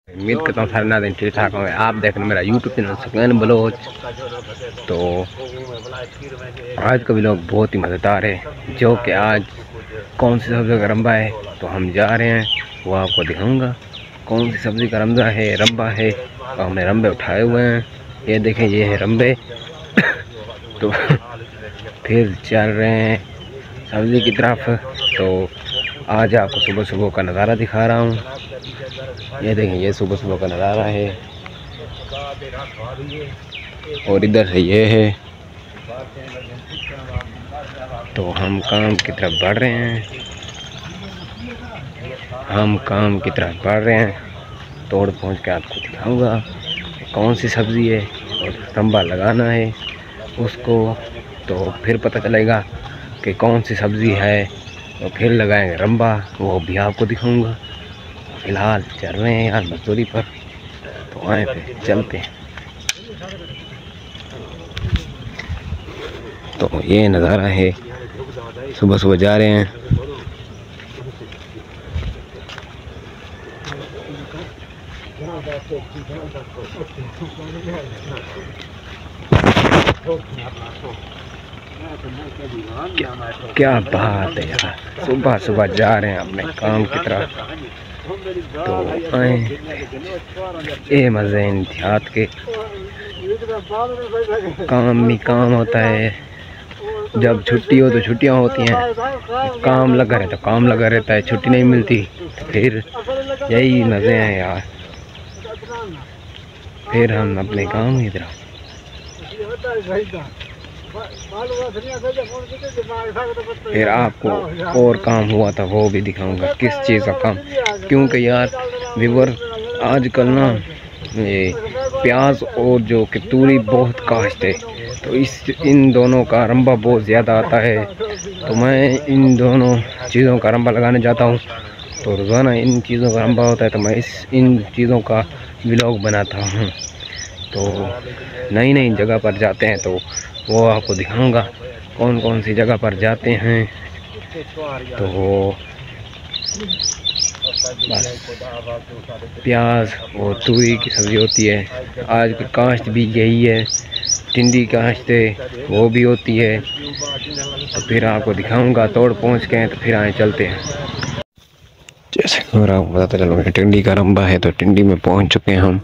उम्मीद करता हूँ सारे नाज़रीन ठीक ठाक होंगे। आप देख रहे हैं मेरा यूट्यूब चैनल सुकैन बलोच। तो आज का व्लॉग बहुत ही मज़ेदार है, जो कि आज कौन सी सब्ज़ी का रंबा है तो हम जा रहे हैं, वो आपको दिखाऊंगा कौन सी सब्ज़ी का रंबा है। तो हमने रंबे उठाए हुए हैं, ये देखें ये है रंबे। तो फिर चल रहे हैं सब्ज़ी की तरफ। तो आज आपको सुबह सुबह का नज़ारा दिखा रहा हूँ। ये देखें ये सुबह सुबह का नज़ारा है, और इधर से ये है। तो हम काम की तरफ बढ़ रहे हैं, तोड़ पहुँच के आपको दिखाऊंगा कौन सी सब्ज़ी है, और रंबा लगाना है उसको। तो फिर पता चलेगा कि कौन सी सब्ज़ी है, तो फिर लगाएंगे रंबा, वो भी आपको दिखाऊंगा। फ़िलहाल चल रहे हैं यार मजदूरी पर, तो आए पे चलते हैं। तो ये नज़ारा है, सुबह सुबह जा रहे हैं। क्या बात है यार, सुबह सुबह जा रहे हैं अपने काम की तरफ। तो आए ये मज़े इन देहात के, काम ही काम होता है। जब छुट्टी हो तो छुट्टियां होती हैं, काम लगा रहता है, काम लगा रहता है, छुट्टी नहीं मिलती। फिर यही मज़े हैं यार, फिर हम अपने काम की तरफ। फिर आपको और काम हुआ था वो भी दिखाऊंगा, किस चीज़ का काम। क्योंकि यार व्यूअर आजकल ना ये प्याज और जो कि तूरी बहुत काश्त है, तो इन दोनों का रंबा बहुत ज़्यादा आता है। तो मैं इन दोनों चीज़ों का रंबा लगाने जाता हूँ। तो रोज़ाना इन चीज़ों का रंबा होता है, तो मैं इन चीज़ों का व्लॉग बनाता हूँ। तो नई नई जगह पर जाते हैं तो वो आपको दिखाऊंगा कौन कौन सी जगह पर जाते हैं। तो बस प्याज और तूरी की सब्ज़ी होती है। आज की काश्त भी यही है, टिंडी काश्त है वो भी होती है। तो फिर आपको दिखाऊंगा, तोड़ पहुंच के हैं तो फिर आए चलते हैं। जैसे कि आपको पता चला टिंडी का रंबा है, तो टिंडी में पहुंच चुके हैं हम।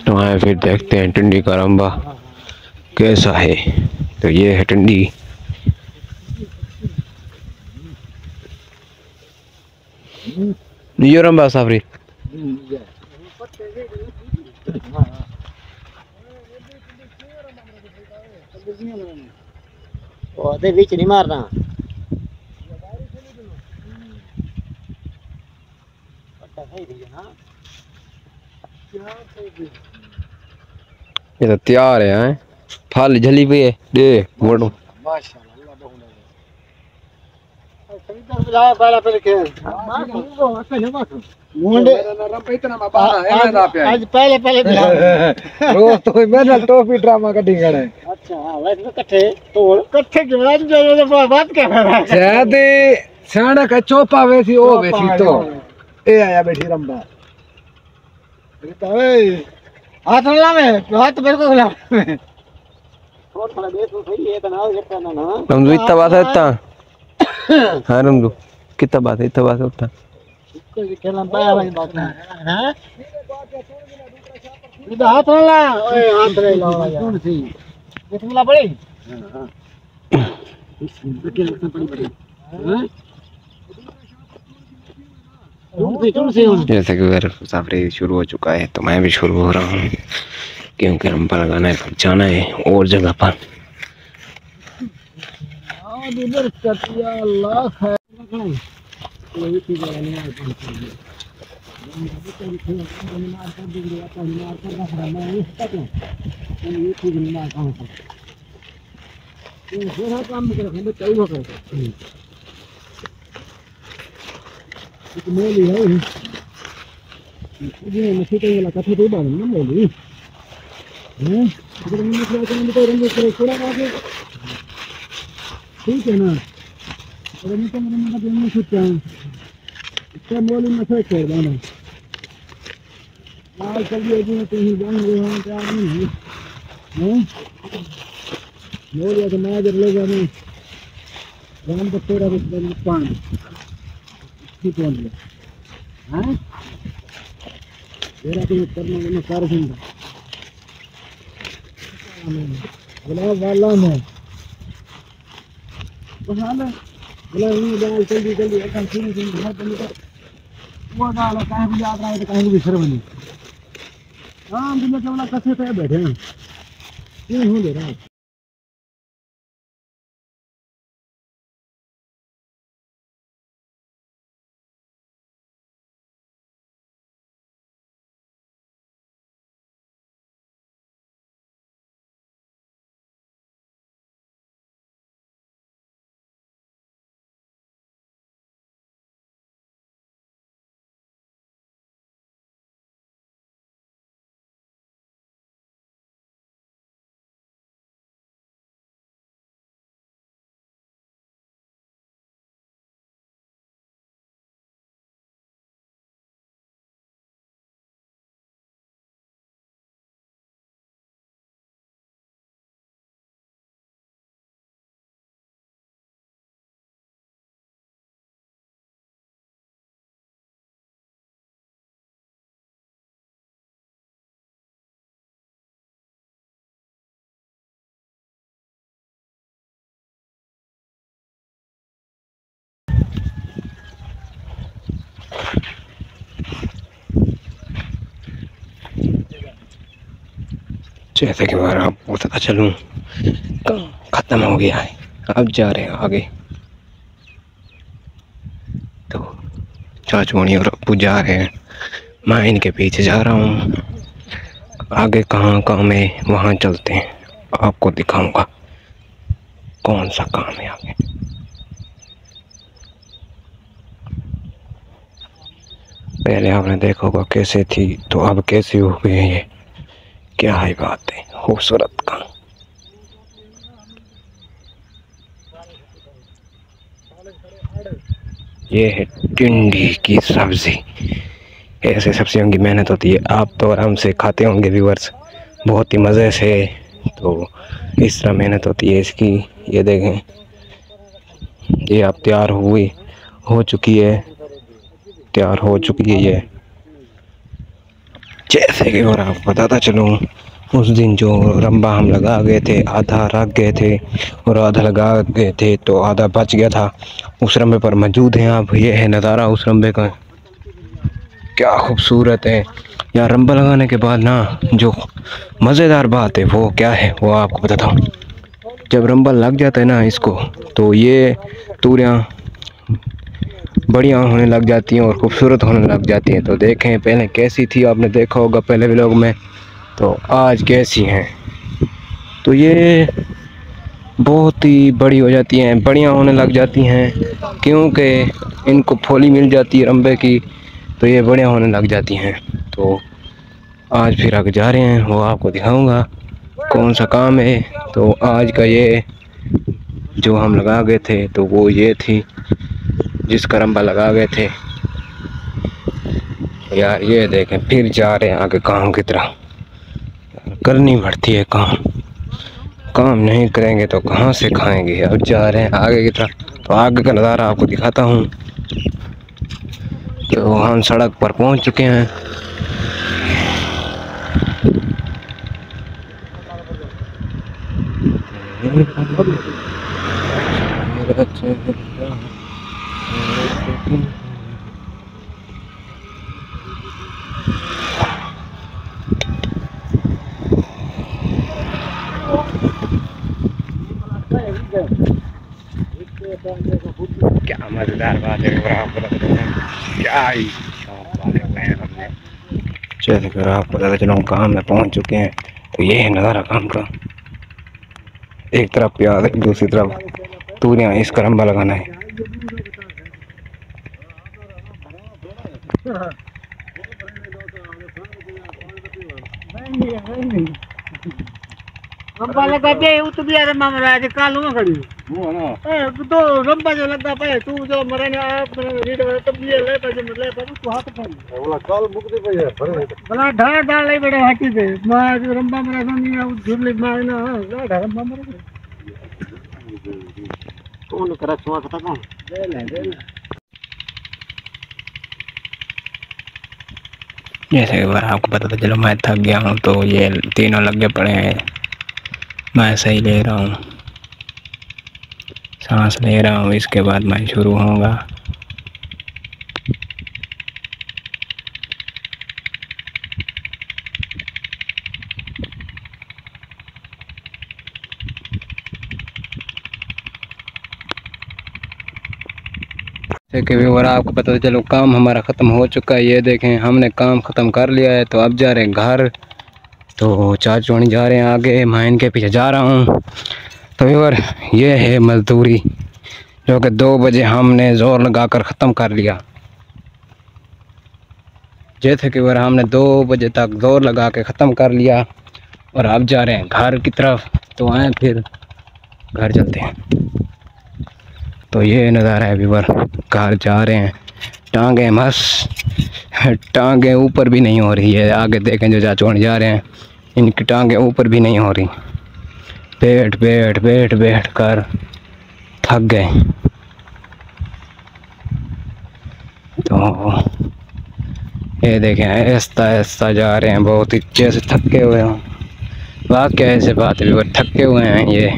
तो आए फिर देखते हैं टिंडी का रंबा कैसा है। तो ये है टिंडी। ये रंबा साफरी बीच नहीं मारना। ये तो तैयार है, फल जली पे है दे मोड़ो। आज पहले रोज तो मैं टॉफी ड्रामा का ढिंगड़ है। अच्छा वैसे इकट्ठे जो बात कर रहा है शायद साड़ा का चोपा वैसी ओ वैसी तो ए आया बैठी रंबा। हाथ मिला में हाथ मेरे को मिला में थोड़ा देख तो सही है तना ये करना ना रमजू इतना बात है इतना। हां रमजू कितना बात है इतना बात है उतना कोई खेलना पाया वाली बात है। हां इधर हाथ मिला ओए हाथ ले लो कौन सी ये मिला बड़ी। हां अकेले पड़ी बड़ी। हां जैसे कि अगर मुसाफरी शुरू हो चुका है, तो मैं भी शुरू हो रहा हूँ, क्योंकि रंबा लगाना है, फिर जाना है और जगह पर। मोली है ये मछली का वाला कथा तो बांध ना मोली हैं अगर मैं मछली का तो रंग करे थोड़ा आगे ठीक है ना। अगर मैं तो मैंने देने सोचा इसका मोली मछली छोड़ देना आज चलिए जी कहीं बन गए हैं क्या नहीं है बोलिए तो मैं जब ले जाने जान तो तेरा रुपये पानी ठीक बोल दिया हैं तेरा तो करना मैंने कर दूंगा गुलाब वाला में तो हाल है गुलाब नहीं डाल जल्दी जल्दी एकदम सुन सुन हर बंद कर वो डाल कहीं भी याद रहा है तो कहीं भी बिसर बनी हाँ दुनिया के वाला कसे पे बैठे हैं क्यों हो दे रहा है जैसे कि बार आपको बताता चलूँ खत्म हो गया है अब जा रहे हैं आगे तो चाचोनी और अप्पू जा रहे हैं मैं इनके पीछे जा रहा हूँ आगे कहाँ काम है वहाँ चलते हैं आपको दिखाऊंगा कौन सा काम है आगे पहले आपने देखा होगा कैसे थी तो अब कैसी हो गई है ये क्या है बात है खूबसूरत काम ये है टिंडी की सब्जी ऐसे सब्जियों की मेहनत होती है आप तो आराम से खाते होंगे व्यूअर्स बहुत ही मज़े से तो इस तरह मेहनत होती है इसकी ये देखें ये आप तैयार हो चुकी है तैयार हो चुकी है ये जैसे कि और आपको बताता चलूँ उस दिन जो रंबा हम लगा गए थे आधा रख गए थे और आधा लगा गए थे तो आधा बच गया था उस रंबे पर मौजूद हैं आप ये है नज़ारा उस रंबे का क्या खूबसूरत है यार रंबा लगाने के बाद ना जो मज़ेदार बात है वो क्या है वो आपको बताता हूँ जब रंबा लग जाता है ना इसको तो ये तूरियाँ बढ़िया होने लग जाती हैं और खूबसूरत होने लग जाती हैं तो देखें पहले कैसी थी आपने देखा होगा पहले व्लॉग में तो आज कैसी हैं तो ये बहुत ही बड़ी हो जाती हैं बढ़िया होने लग जाती हैं क्योंकि इनको फोली मिल जाती है रंबे की तो ये बढ़िया होने लग जाती हैं तो आज फिर आगे जा रहे हैं वो आपको दिखाऊंगा कौन सा काम है तो आज का ये जो हम लगा गए थे तो वो ये थी जिसका रंबा लगा गए थे यार ये देखें फिर जा रहे हैं आगे काम की तरह करनी पड़ती है काम नहीं करेंगे तो कहाँ से खाएंगे अब जा रहे हैं आगे की तरफ तो आगे का नज़ारा आपको दिखाता हूँ तो हम सड़क पर पहुँच चुके हैं क्या मजेदार बात है क्या ही हमने चल कर आपको पता चलो काम में पहुंच चुके हैं तो ये है नज़ारा काम का एक तरफ प्याज है दूसरी तरफ तूरियां इसका रंबा लगाना है रंबा लगा पे उत भी अरे मामला है कालू में खड़ी वो ना तो रंबा जो लगा पे तू जो मरे ने आप रीड तब ये ले पे जो ले पे तू हाथ पर बोला काल मुक्ति पे है भरे भला ढाल ढाल ले बड़े हाथी दे मां रंबा मरे नहीं है झुरली मार ना ला रंबा मरे कौन करा छुआ खता कौन ले जैसे एक बार आपको पता था, चलो मैं थक गया हूँ तो ये तीनों लगे पड़े हैं, मैं सही ले रहा हूँ, सांस ले रहा हूँ, इसके बाद मैं शुरू होऊंगा। देखिए व्यूअर, आपको पता था, चलो काम हमारा ख़त्म हो चुका है। ये देखें हमने काम ख़त्म कर लिया है, तो अब जा रहे हैं घर। तो चाचोनी जा रहे हैं आगे, मैं इनके पीछे जा रहा हूँ। तो व्यूअर ये है मजदूरी जो कि 2 बजे हमने ज़ोर लगाकर ख़त्म कर लिया। जैसे कि व्यूअर हमने 2 बजे तक ज़ोर लगा के ख़त्म कर लिया और अब जा रहे हैं घर की तरफ। तो आए फिर घर चलते हैं। तो ये नज़ारा है व्यूअर, घर जा रहे हैं। टांगे मस टांगे ऊपर भी नहीं हो रही है। आगे देखें जो चाचोनी जा रहे हैं, इनकी टांगे ऊपर भी नहीं हो रही। बैठ बैठ बैठ बैठ कर थक गए। तो ये देखें ऐसा ऐसा जा रहे हैं, बहुत ही जैसे थके हुए हों। वाकई ऐसे बात है व्यूअर, थके हुए हैं ये।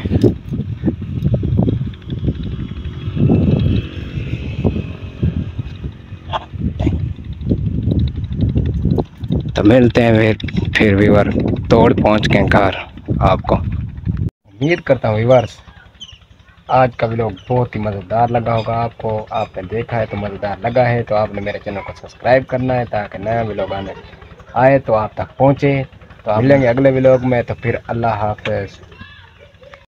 तो मिलते हैं फिर व्यूअर तोड़ पहुंच के घर। आपको उम्मीद करता हूँ व्यूअर्स आज का व्लॉग बहुत ही मज़ेदार लगा होगा आपको। आपने देखा है तो मज़ेदार लगा है तो आपने मेरे चैनल को सब्सक्राइब करना है ताकि नया व्लॉग आए तो आप तक पहुँचे। तो आप मिलेंगे अगले व्लॉग में। तो फिर अल्लाह हाफ़िज़।